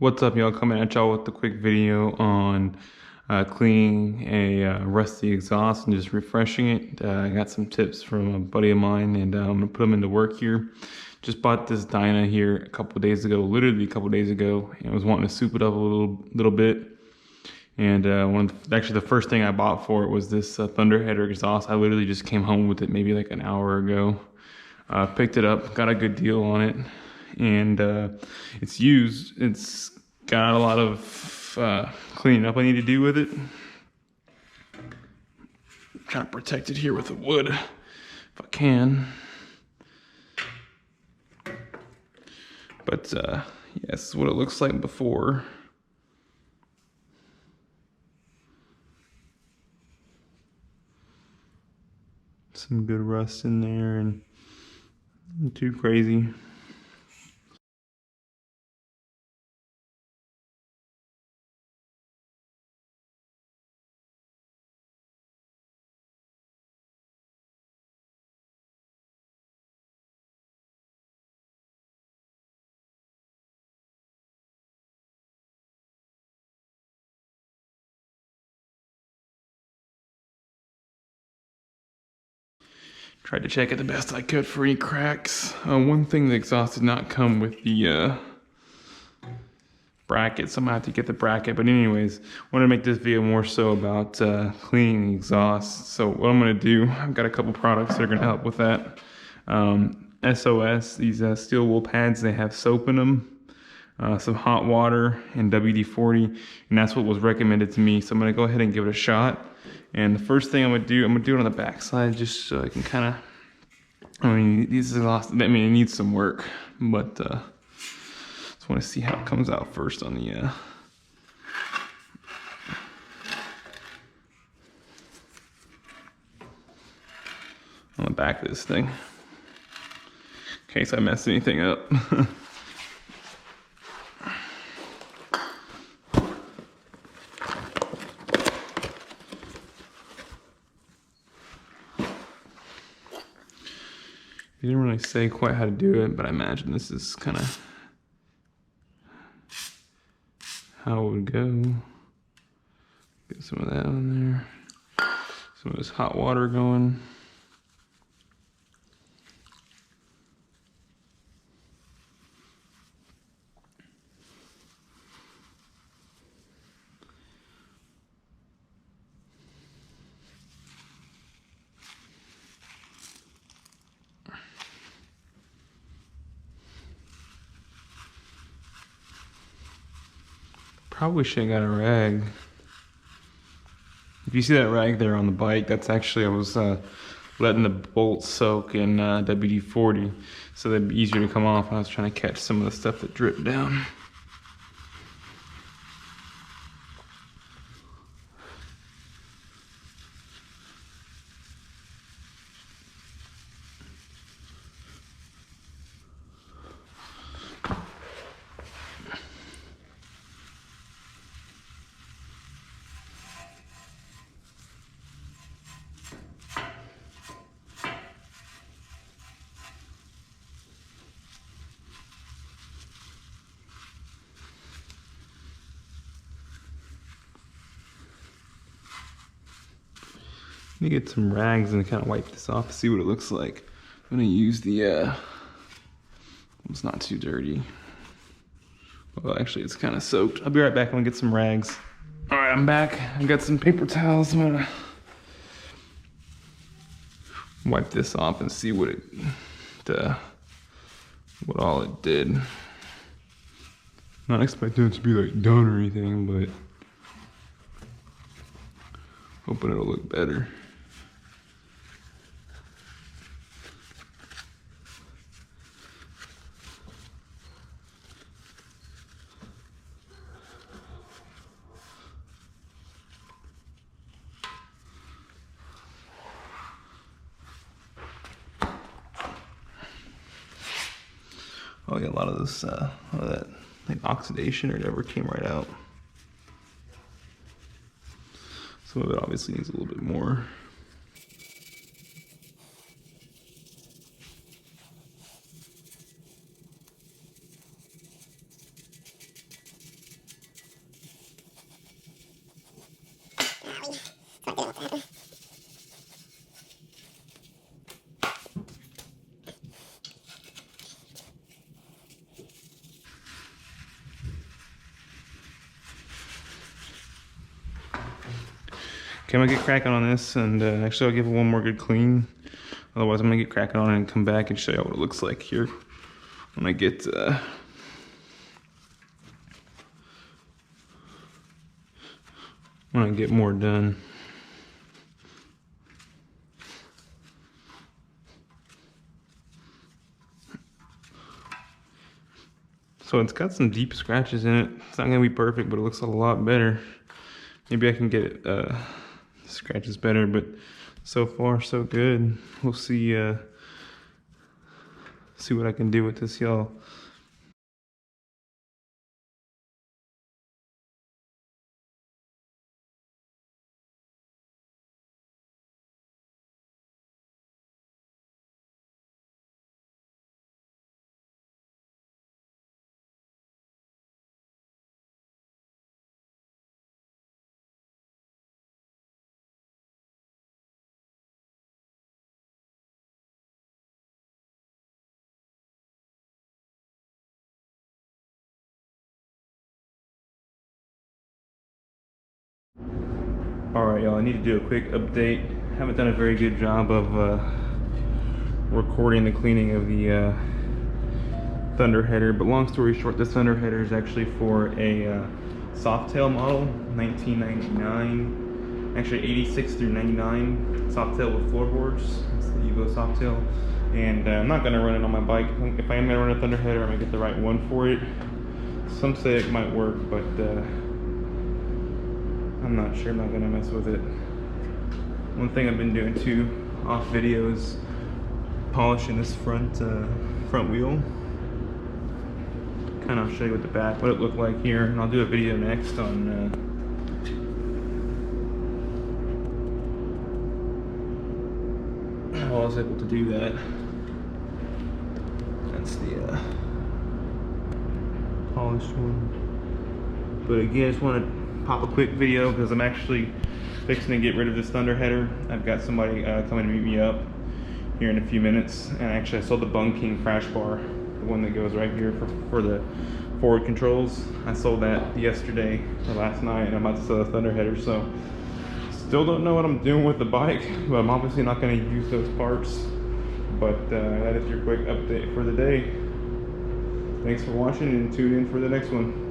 What's up, y'all? Coming at y'all with a quick video on cleaning a rusty exhaust and just refreshing it. I got some tips from a buddy of mine, and I'm gonna put them into work here. Just bought this Dyna here a couple days ago, literally a couple days ago, and was wanting to soup it up a little bit. And actually the first thing I bought for it was this Thunderheader exhaust. I literally just came home with it maybe like an hour ago. Picked it up, got a good deal on it, and it's used. It's got a lot of cleaning up I need to do with it. I'm trying to protect it here with the wood if I can. But yeah, this is what it looks like before. Some good rust in there, and not too crazy. Tried to check it the best I could for any cracks. One thing, the exhaust did not come with the bracket, so I'm gonna have to get the bracket. But anyways, I want to make this video more so about cleaning the exhaust. So what I'm gonna do, I've got a couple products that are gonna help with that. SOS, these steel wool pads, they have soap in them, some hot water, and WD-40, and that's what was recommended to me. So I'm gonna go ahead and give it a shot. And the first thing I'm gonna do it on the back side, just so I can kind of, these exhaust, it needs some work, but just want to see how it comes out first on the back of this thing, in case I mess anything up. He didn't really say quite how to do it, but I imagine this is kind of how it would go. Get some of that on there. Some of this hot water going. Probably should have got a rag. If you see that rag there on the bike, that's actually, I was letting the bolts soak in WD-40 so they'd be easier to come off. I was trying to catch some of the stuff that dripped down. Let me get some rags and kind of wipe this off to see what it looks like. I'm gonna use the, it's not too dirty. Well, actually it's kind of soaked. I'll be right back, I'm gonna get some rags. All right, I'm back. I got some paper towels. I'm gonna wipe this off and see what what all it did. Not expecting it to be like done or anything, but hoping it'll look better. Oh yeah, a lot of this, that like oxidation or whatever came right out. Some of it obviously needs a little bit more. Okay, I'm gonna get cracking on this, and actually I'll give it one more good clean. Otherwise I'm gonna get cracking on it and come back and show you what it looks like here when I get more done. So it's got some deep scratches in it. It's not gonna be perfect, but it looks a lot better. Maybe I can get it scratches better, but so far so good. We'll see what I can do with this, y'all. Alright, y'all, I need to do a quick update. Haven't done a very good job of recording the cleaning of the Thunderheader, but long story short, this Thunderheader is actually for a softail model, 1999, actually 86 through 99, softail with floorboards. It's the Evo softail, and I'm not going to run it on my bike. If I am going to run a Thunderheader, I'm going to get the right one for it. Some say it might work, but I'm not sure. I'm not gonna mess with it. One thing I've been doing too, off video, is polishing this front wheel. Kind of show you what it looked like here, and I'll do a video next on how I was able to do that. That's the polished one. But again, I just want to pop a quick video because I'm actually fixing to get rid of this Thunderheader. I've got somebody coming to meet me up here in a few minutes, and actually I sold the Bung King crash bar, the one that goes right here for the forward controls. I sold that yesterday or last night, and I'm about to sell the Thunderheader. So still don't know what I'm doing with the bike, but I'm obviously not going to use those parts. But that is your quick update for the day. Thanks for watching, and tune in for the next one.